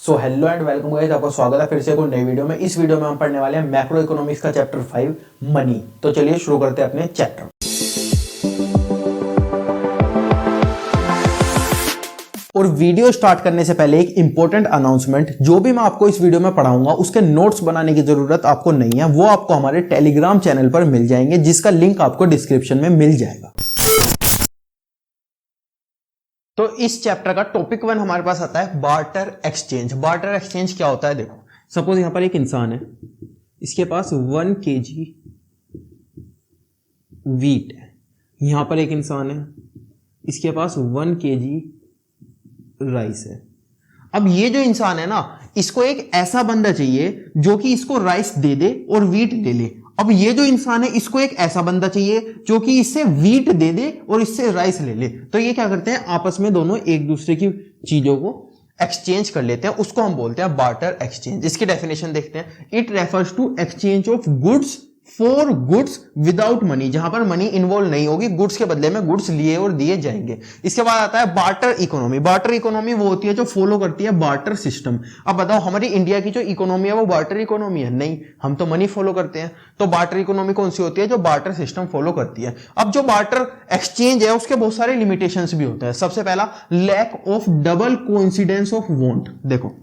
So hello and welcome guys, आपका स्वागत है फिर से कोई नई वीडियो में। इस वीडियो में हम पढ़ने वाले हैं मैक्रो इकोनॉमिक्स का चैप्टर 5 मनी। तो चलिए शुरू करते हैं अपने चैप्टर। और वीडियो स्टार्ट करने से पहले एक इंपॉर्टेंट अनाउंसमेंट, जो भी मैं आपको इस वीडियो में पढ़ाऊंगा उसके नोट्स बनाने की जरूरत आपको नहीं है, वो आपको हमारे टेलीग्राम चैनल पर मिल जाएंगे, जिसका लिंक आपको डिस्क्रिप्शन में मिल जाएगा। तो इस चैप्टर का टॉपिक 1 हमारे पास आता है बार्टर एक्सचेंज। बार्टर एक्सचेंज क्या होता है? देखो, सपोज यहां पर एक इंसान है, इसके पास 1 kg वीट है। यहां पर एक इंसान है, इसके पास 1 kg राइस है। अब ये जो इंसान है ना, इसको एक ऐसा बंदा चाहिए जो कि इसको राइस दे दे और वीट ले ले। अब ये जो इंसान है, इसको एक ऐसा बंदा चाहिए जो कि इससे वीट दे दे और इससे राइस ले ले। तो ये क्या करते हैं, आपस में दोनों एक दूसरे की चीजों को एक्सचेंज कर लेते हैं, उसको हम बोलते हैं बार्टर एक्सचेंज। इसकी डेफिनेशन देखते हैं। It refers to exchange of goods for goods without money, जहां पर मनी इन्वॉल्व नहीं होगी, गुड्स के बदले में गुड्स लिए और दिए जाएंगे। इसके बाद आता है बार्टर इकोनॉमी। बार्टर इकोनॉमी वो होती है जो फॉलो करती है बार्टर सिस्टम। अब बताओ, हमारी इंडिया की जो इकोनॉमी है वो बार्टर इकोनॉमी है? नहीं, हम तो मनी फॉलो करते हैं। तो बार्टर इकोनॉमी कौन सी होती है? जो बार्टर सिस्टम फॉलो करती है। अब जो बार्टर एक्सचेंज है उसके बहुत सारे लिमिटेशंस भी होते हैं। सबसे पहला, lack of double coincidence of want. देखो,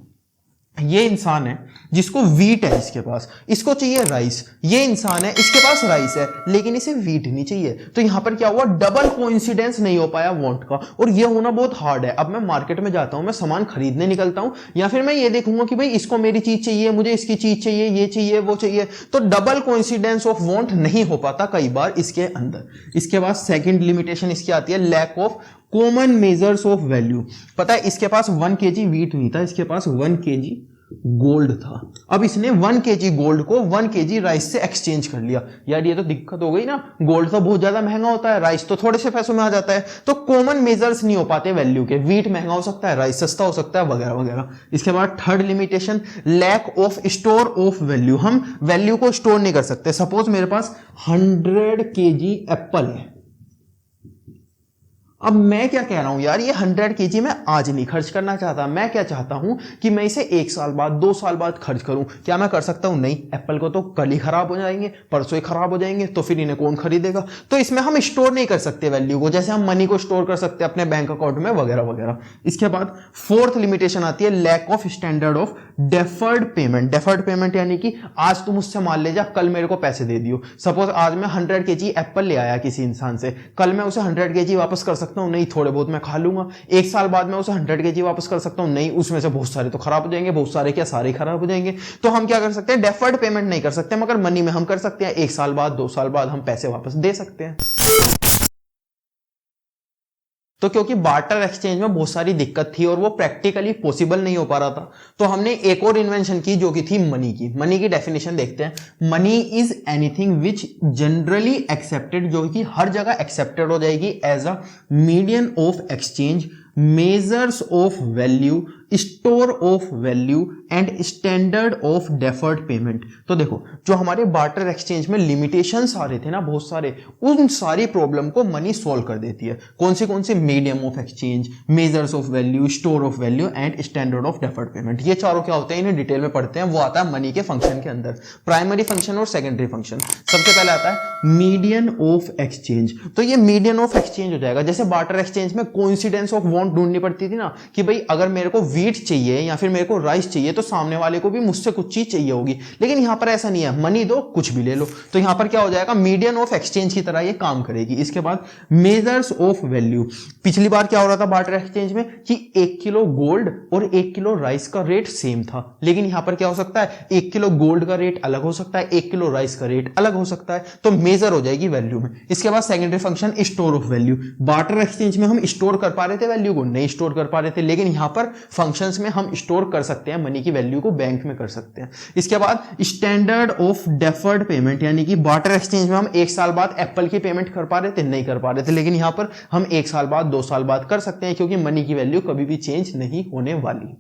ये इंसान है जिसको वीट है, इसके पास, इसको चाहिए राइस। ये इंसान है, इसके पास राइस है लेकिन इसे वीट नहीं चाहिए। तो यहां पर क्या हुआ, डबल कोइंसिडेंस नहीं हो पाया वांट का, और ये होना बहुत हार्ड है। अब मैं मार्केट में जाता हूं, मैं सामान खरीदने निकलता हूं, या फिर मैं ये देखूंगा कि भाई इसको मेरी चीज चाहिए, मुझे इसकी चीज चाहिए, ये चाहिए, वो चाहिए, तो डबल कोइंसिडेंस ऑफ वांट नहीं हो पाता कई बार इसके अंदर। इसके बाद सेकंड लिमिटेशन इसकी आती है lack of common measures of value. पता है, इसके पास 1 kg वीट नहीं था, इसके पास 1 kg गोल्ड था। अब इसने 1 kg गोल्ड को 1 kg राइस से एक्सचेंज कर लिया। यार ये तो दिक्कत हो गई ना, गोल्ड तो बहुत ज्यादा महंगा होता है, राइस तो थोड़े से पैसों में आ जाता है। तो कॉमन मेजर्स नहीं हो पाते वैल्यू के, वीट महंगा हो सकता है, राइस सस्ता हो सकता है, वगैरह वगैरह। इसके बाद third limitation, lack of store of value. हम वैल्यू को स्टोर नहीं कर सकते। सपोज मेरे पास 100 kg एप्पल है। अब मैं क्या कह रहा हूं, यार ये 100 kg मैं आज नहीं खर्च करना चाहता, मैं क्या चाहता हूं कि मैं इसे 1 साल बाद, 2 साल बाद खर्च करूं। क्या मैं कर सकता हूं? नहीं, एप्पल को तो कल ही खराब हो जाएंगे, परसों ही खराब हो जाएंगे, तो फिर इन्हें कौन खरीदेगा? तो इसमें हम स्टोर नहीं कर सकते वैल्यू को, जैसे हम मनी को स्टोर कर सकते हैं अपने बैंक अकाउंट में, वगैरह वगैरह। इसके बाद फोर्थ लिमिटेशन आती है lack of standard of deferred payment. Deferred payment यानी कि आज तुम मुझसे मान ले जा, कल मेरे को पैसे दे दियो। सपोज आज मैं 100 kg एप्पल ले आया किसी इंसान से, कल मैं उसे 100 kg वापस कर सकता हूं? नहीं, थोड़े बहुत मैं खा लूंगा। 1 साल बाद मैं उसे 100 kg वापस कर सकता हूं? नहीं, उसमें से बहुत सारे तो खराब हो जाएंगे, बहुत सारे क्या, सारे खराब हो जाएंगे। तो हम क्या कर सकते हैं, डेफर्ड पेमेंट नहीं कर सकते, मगर मनी में हम कर सकते हैं। 1 साल बाद, 2 साल बाद हम पैसे वापस दे सकते हैं। तो क्योंकि बार्टर एक्सचेंज में बहुत सारी दिक्कत थी और वो प्रैक्टिकली पॉसिबल नहीं हो पा रहा था, तो हमने एक और इन्वेंशन की जो कि थी मनी की। मनी की डेफिनेशन देखते हैं। Money is anything which generally accepted, जो कि हर जगह एक्सेप्टेड हो जाएगी as a medium of exchange, measures of value, store of value and standard of deferred payment. तो देखो, जो हमारे बार्टर एक्सचेंज में लिमिटेशंस आ रहे थे ना बहुत सारे, उन सारी प्रॉब्लम को मनी सॉल्व कर देती है। कौन से medium of exchange, measures of value, store of value and standard of deferred payment. ये चारों क्या होते हैं, इन्हें डिटेल में पढ़ते हैं। वो आता है मनी के फंक्शन के अंदर, प्राइमरी फंक्शन और सेकेंडरी फंक्शन। सबसे पहले आता है मीडियन ऑफ एक्सचेंज। तो ये मीडियन ऑफ एक्सचेंज हो जाएगा। जैसे बार्टर एक्सचेंज में कोइंसिडेंस ऑफ वांट ढूंढनी पड़ती थी ना, कि भाई अगर मेरे को वीट चाहिए या फिर मेरे को राइस चाहिए, तो सामने वाले को भी मुझसे कुछ चीज चाहिए होगी। लेकिन यहां पर ऐसा नहीं है, मनी दो कुछ भी ले लो। तो यहां पर क्या हो जाएगा, मीडियन ऑफ एक्सचेंज की तरह ये काम करेगी। इसके बाद मेजर्स ऑफ वैल्यू। पिछली बार क्या हो रहा था बार्टर एक्सचेंज में कि 1 किलो गोल्ड और 1 किलो राइस का रेट सेम था। लेकिन यहां पर क्या हो सकता है, 1 किलो गोल्ड का रेट अलग हो सकता है, 1 किलो राइस का रेट अलग हो सकता है। तो मेजर हो जाएगी वैल्यू में। इसके बाद secondary function store of value. Barter exchange में हम स्टोर कर पा रहे थे वैल्यू को, नहीं स्टोर कर पा रहे थे, लेकिन यहां पर फंक्शंस में हम स्टोर कर सकते हैं, मनी की वैल्यू को बैंक में कर सकते हैं। इसके बाद स्टैंडर्ड ऑफ डेफर्ड पेमेंट, यानी कि बार्टर एक्सचेंज में हम 1 साल बाद एप्पल की पेमेंट कर पा रहे थे, नहीं कर पा रहे थे, लेकिन यहां पर हम 1 साल बाद, 2 साल बाद कर सकते हैं, क्योंकि मनी की वैल्यू कभी भी चेंज नहीं होने वाली।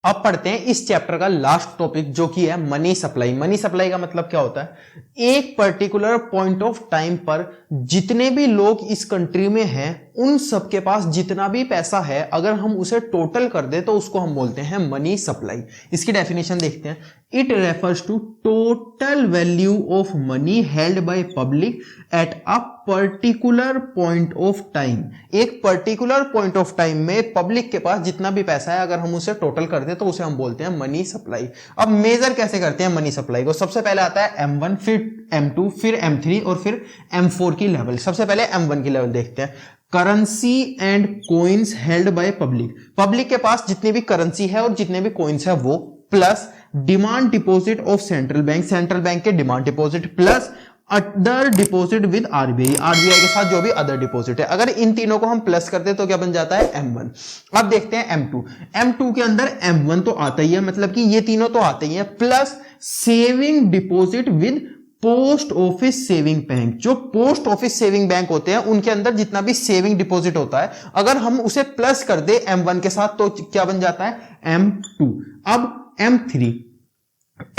अब पढ़ते हैं इस चैप्टर का लास्ट टॉपिक, जो कि है मनी सप्लाई। मनी सप्लाई का मतलब क्या होता है, एक पर्टिकुलर पॉइंट ऑफ टाइम पर जितने भी लोग इस कंट्री में हैं उन सब के पास जितना भी पैसा है अगर हम उसे टोटल कर दे तो उसको हम बोलते हैं मनी सप्लाई। इसकी डेफिनेशन देखते हैं। It refers to total value of money held by public at a particular point of time. एक पर्टिकुलर पॉइंट ऑफ टाइम में पब्लिक के पास जितना भी पैसा है अगर हम उसे टोटल कर दे तो उसे हम बोलते हैं मनी सप्लाई। अब मेजर कैसे करते हैं मनी सप्लाई को? सबसे पहले आता है M1, फिर M2, फिर M3 और फिर M4 की लेवल। सबसे पहले M1 की लेवल देखते हैं। Currency and coins held by public. Public के पास जितनी भी करेंसी है और जितने भी कोइंस है वो, plus demand deposit of central bank, central bank के demand deposit, plus other deposit with RBI, RBI के साथ जो भी अदर डिपॉजिट है। अगर इन तीनों को हम प्लस करते तो क्या बन जाता है? M1। अब देखते हैं M2। M2 के अंदर M1 तो आता ही है, मतलब कि ये तीनों तो आते ही है, plus saving deposit with post office saving bank. जो पोस्ट ऑफिस सेविंग बैंक होते हैं उनके अंदर जितना भी सेविंग डिपॉजिट होता है अगर हम उसे प्लस कर दे M1 के साथ तो क्या बन जाता है? M2। अब M3,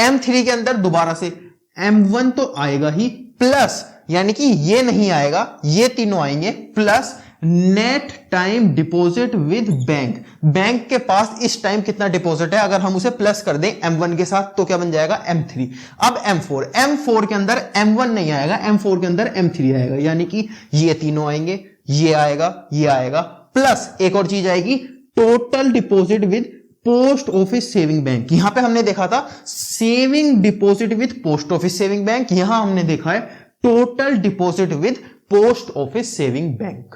M3 के अंदर दोबारा से M1 तो आएगा ही, प्लस यानी कि ये नहीं आएगा, ये तीनों आएंगे, plus net time deposit with bank. Bank के पास इस टाइम कितना डिपॉजिट है अगर हम उसे प्लस कर दें M1 के साथ तो क्या बन जाएगा? M3। अब M4, M4 के अंदर M1 नहीं आएगा, M4 के अंदर M3 आएगा, यानी कि ये तीनों आएंगे, ये आएगा, ये आएगा, प्लस एक और चीज आएगी, total deposit with post office saving bank. यहां पे हमने देखा था saving deposit with post office saving bank, यहां हमने देखा है total deposit with post office saving bank.